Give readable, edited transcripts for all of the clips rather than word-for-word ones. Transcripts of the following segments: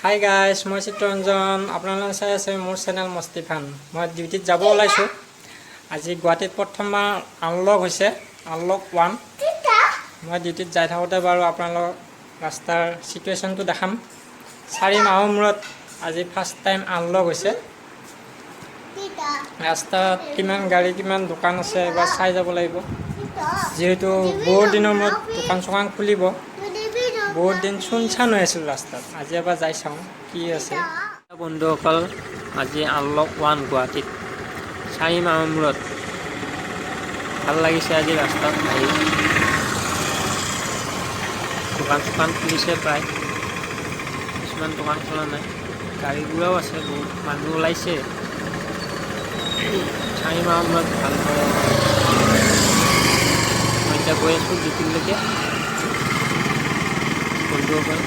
Hi guys, মই চিত্তৰঞ্জন। আপোনালোকে চাই আছে মোৰ চেনেল মস্তি ফান। মই ডিউটিত যাব ওলাইছোঁ। আজি গুৱাহাটীত প্ৰথমবাৰ আনলক হৈছে, আনলক 1। মই ডিউটিত যাই থাকোঁতে বাৰু আপোনালোকক ৰাস্তাৰ চিটুৱেশ্যনটো দেখাম। 4 মাহৰ মূৰত আজি ফাৰ্ষ্ট টাইম আনলক হৈছে। ৰাস্তাত কিমান গাড়ী কিমান দোকান আছে এবাৰ চাই যাব লাগিব, যিহেতু বহুত দিনৰ মূৰত দোকান চোকান খুলিব। বহুত দিন চুনচান হৈ আছিল ৰাস্তাত। আজি এবাৰ যাই চাওঁ কি আছে। বন্ধুসকল, আজি আনলক 1 গুৱাহাটীত 4 মাহৰ মূৰত। ভাল লাগিছে আজি ৰাস্তাত আহি। দোকান চোকান খুলিছে প্ৰায়, কিছুমান দোকান খোলা নাই। গাড়ীবোৰো আছে, বহুত মানুহ ওলাইছে। 4 মাহৰ মূৰত ভাল হয়। মই এতিয়া গৈ আছোঁ ডিউটিলৈকে। বন্ধুসকল,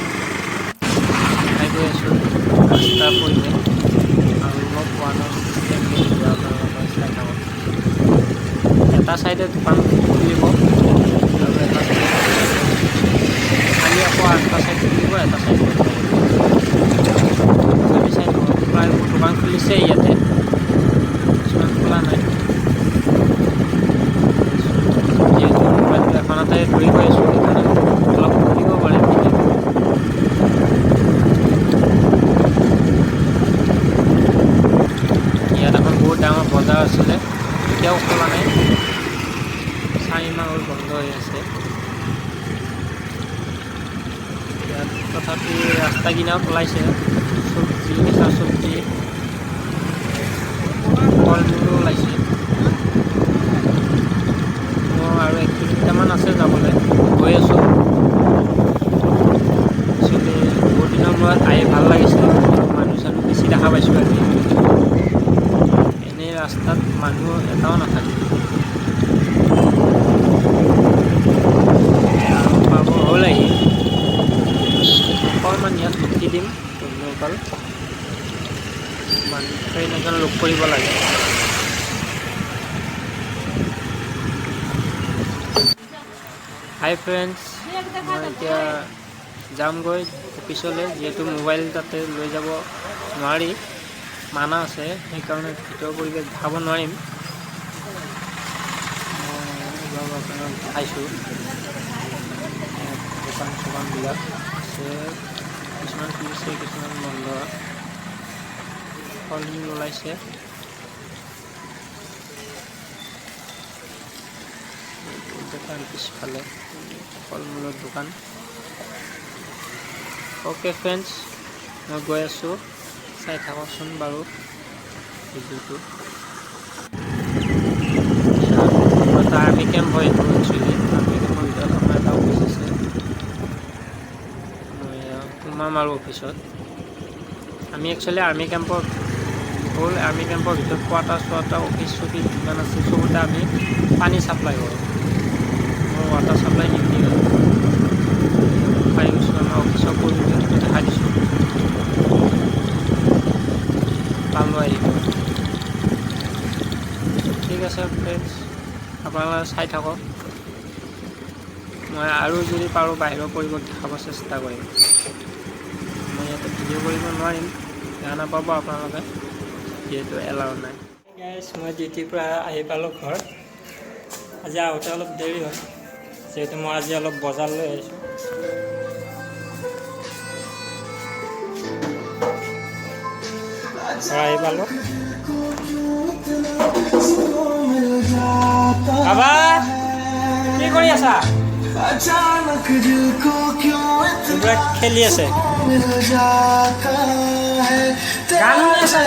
খাই গৈ আছোঁ ৰাস্তা পৰিৱেশ আনলক 1ৰ চিষ্টেম আপোনালোকৰ চাই থাকক। এটা চাইডে দোকান খুলিব আৰু এটা চাইডে খালি আকৌ আনটা চাইড খুলিব, এটা চাইড বন্ধ কৰিব। চাই থাকক, প্ৰায়বোৰ দোকান খুলিছে ইয়াতে, কিছুমান খোলা নাই। যিহেতু মোবাইলটো এখনতে ধৰি গৈ আছোঁ, সেইকাৰণে অলপ খুলিব পাৰে। ইয়াত এখন বহুত ডাঙৰ বজাৰ আছিলে, এতিয়াও খোলা নাই। 4 মাহ হ'ল বন্ধ হৈ আছে। ইয়াত তথাপি ৰাস্তা কিনাৰত ওলাইছে চব্জি, কেঁচা চব্জি, ফল মূলো ওলাইছে। মোৰ আৰু 1 কিলোমিটাৰমান আছে যাবলৈ, গৈ আছোঁ। একচুৱেলি বহুত দিনৰ মূৰত আহি ভাল লাগিছে। মানুহ চানুহ বেছি দেখা পাইছোঁ আজি। এনেই ৰাস্তাত মানুহ এটাও নাথাকে। আৰু পাব হ'ল আহি। অকণমান ইয়াত ৰখি দিম বন্ধুসকল। ট্ৰেইন এজন লগ কৰিব লাগে। হাই ফ্ৰেণ্ডছ, মই এতিয়া যামগৈ অফিচলৈ, যিহেতু মোবাইল তাতে লৈ যাব নোৱাৰি, মানা আছে। সেইকাৰণে ভিতৰৰ পৰিৱেশ দেখাব নোৱাৰিম। মই আপোনাক দেখাইছোঁ দোকান চোকানবিলাক আছে, কিছুমান খুলিছে কিছুমান বন্ধ। ফল মূল ওলাইছে। দোকান পিছফালে ফল মূলৰ দোকান। অ'কে ফ্ৰেণ্ডছ, মই গৈ আছোঁ, চাই থাককচোন বাৰু ভিডিঅ'টো। এটা আৰ্মি কেম্প হয় এইটো। একচুৱেলি আৰ্মি কেম্পৰ ভিতৰত আমাৰ এটা অফিচ আছে। মই সোমাম আৰু অফিচত। আমি একচুৱেলি আৰ্মি কেম্পৰ ভিতৰত কোৱাৰ্টাৰ অফিচ চফিচ যিমান আছে চবতে আমি পানী চাপ্লাই কৰোঁ। মোৰ ৱাটাৰ চাপ্লাই ডিউটি হয়। পাই গৈছোঁ আমাৰ অফিচৰ পৰিৱেশটো দেখাই দিছোঁ। পালোঁ আহিব। ঠিক আছে ফ্ৰেণ্ডছ, আপোনালোকে চাই থাকক। মই আৰু যদি পাৰোঁ বাহিৰৰ পৰিৱেশ দেখাব চেষ্টা কৰিম। মই ইয়াতে ভিডিঅ' কৰিব নোৱাৰিম, বেয়া নাপাব আপোনালোকে, যিহেতু এলাউ নাই। গাইজ, মই ডিউটিৰ পৰা আহি পালোঁ ঘৰ। আজি আহোঁতে অলপ দেৰি হ'ল, যিহেতু মই আজি অলপ বজাৰ লৈ আহিছোঁ। আহি পালোঁ। বাবা কি কৰি আছা? খেলি আছে, গান শুনি আছে।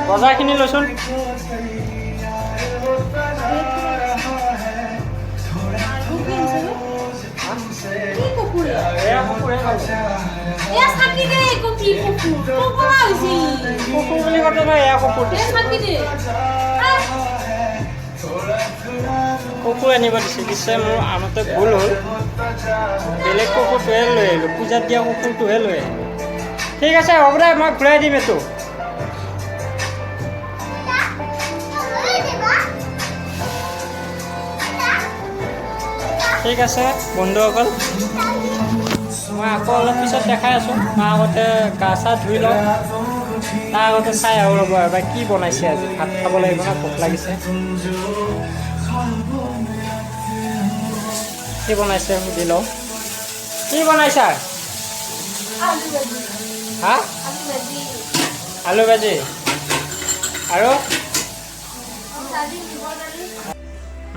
বজাৰখিনি লৈচোন। কুকুৰ আনিব দিছে। মোৰ আনতে ভুল হ'ল, বেলেগ কুকুৰটোহে লৈ আহিলোঁ, পূজাত দিয়া কুকুৰটোহে লৈ আহিলোঁ। ঠিক আছে, হ'ব দে, মই ঘূৰাই দিম এইটো। ঠিক আছে বন্ধুসকল, মই আকৌ অলপ পিছত দেখাই আছোঁ। মই আগতে গা চা ধুই লওঁ, তাৰ আগতে চাই আহোঁ ৰ'ব এবাৰ কি বনাইছে আজি। ভাত খাব লাগিব না, ভোক লাগিছে। কি বনাইছে সুধি লওঁ। কি বনাইছা? হা? আলু ভাজি আৰু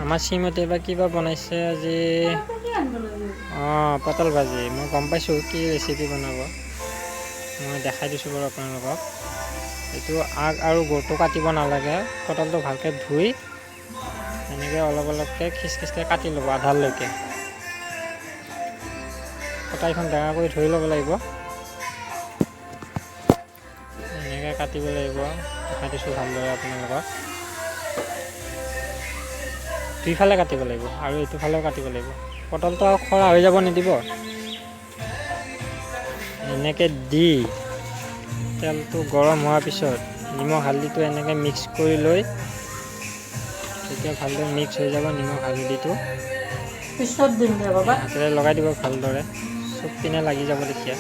আমাৰ শ্ৰীমতী এইবাৰ কিবা বনাইছে আজি। অঁ, পটল ভাজি। মই গম পাইছোঁ কি ৰেচিপি বনাব, মই দেখাই দিছোঁ বাৰু আপোনালোকক। এইটো আগ আৰু গোৰটো কাটিব নালাগে, পটলটো ভালকৈ ধুই এনেকৈ অলপ অলপকৈ খিচখিচকৈ কাটি ল'ব আধালৈকে। কটাৰীখন ডাঙৰ কৰি ধুই ল'ব লাগিব, এনেকৈ কাটিব লাগিব। দেখাই দিছোঁ ভালদৰে আপোনালোকক। দুইফালে কাটিব লাগিব আৰু এইটো ফালেও কাটিব লাগিব। পটলটো আৰু খৰা হৈ যাব নিদিব। এনেকৈ দি তেলটো গৰম হোৱাৰ পিছত নিমখ হালধিটো এনেকৈ মিক্স কৰি লৈ, তেতিয়া ভালদৰে মিক্স হৈ যাব নিমখ হালধিটো। পিছত দিম দে বাবা, হাতেৰে লগাই দিব ভালদৰে, চব পিনে লাগি যাব তেতিয়া।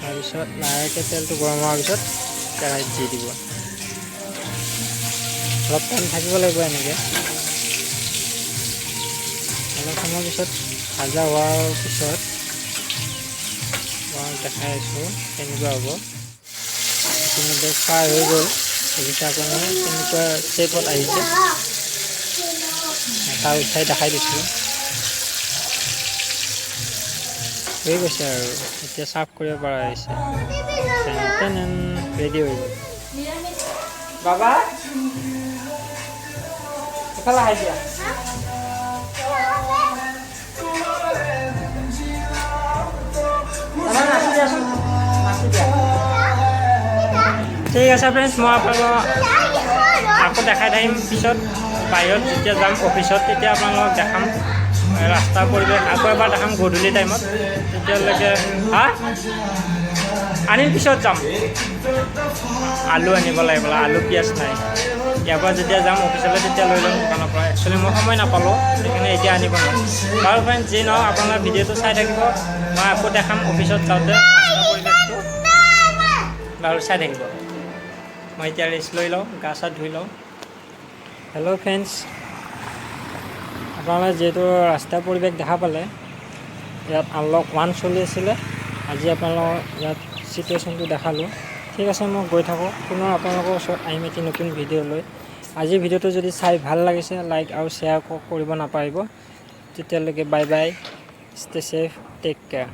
তাৰপিছত লাহেকৈ তেলটো গৰম হোৱাৰ পিছত কেৰাহীত দি দিব। অলপ টাইম থাকিব লাগিব এনেকৈ। অলপ সময়ৰ পিছত ভাজা হোৱাৰ পিছত মই দেখাই আছোঁ কেনেকুৱা হ'ব। ইতিমধ্যে ফ্ৰাই হৈ গ'ল, দেখিছে আপুনি কেনেকুৱা শ্বেপত আহিছে। এটা উঠাই দেখাই দিছোঁ, হৈ গৈছে আৰু এতিয়া চাৰ্ভ কৰিব পৰা হৈছে। ৰেডি হৈ গ'ল। বাবা এইফালে আহি দিয়া। ঠিক আছে ফ্ৰেণ্ডছ, মই আপোনালোকক আকৌ দেখাই থাকিম পিছত। বাহিৰত যেতিয়া যাম অফিচত, তেতিয়া আপোনালোকক দেখাম ৰাস্তাৰ পৰিৱেশ। আকৌ এবাৰ দেখাম গধূলি টাইমত। তেতিয়ালৈকে আনিম, পিছত যাম। আলু আনিব লাগিব, আলু পিঁয়াজ নাই। ইয়াৰ পৰা যেতিয়া যাম অফিচলৈ তেতিয়া লৈ ল'ম দোকানৰ পৰা। একচুৱেলি মই সময় নাপালোঁ, সেইকাৰণে এতিয়া আনিব নোৱাৰোঁ। বাৰু ফ্ৰেণ্ডছ, যি নহওক আপোনালোকে ভিডিঅ'টো চাই থাকিব। মই আকৌ দেখাম অফিচত যাওঁতে ৰাস্তাৰ পৰিৱেশটো। বাৰু চাই থাকিব। মই এতিয়া ৰেষ্ট লৈ লওঁ, গা চা ধুই লওঁ। হেল্ল' ফ্ৰেণ্ডছ, আপোনালোকে যিহেতু ৰাস্তাৰ পৰিৱেশ দেখা পালে, ইয়াত আনলক 1 চলি আছিলে। আজি আপোনালোকৰ ইয়াত চিটুৱেশ্যনটো দেখালোঁ। ঠিক আছে, মই গৈ থাকোঁ, পুনৰ আপোনালোকৰ ওচৰত আহিম এটি নতুন ভিডিঅ' লৈ। আজিৰ ভিডিঅ'টো যদি চাই ভাল লাগিছে, লাইক আৰু শ্বেয়াৰ কৰিব নাপাহৰিব। তেতিয়ালৈকে bye bye, stay safe, take care.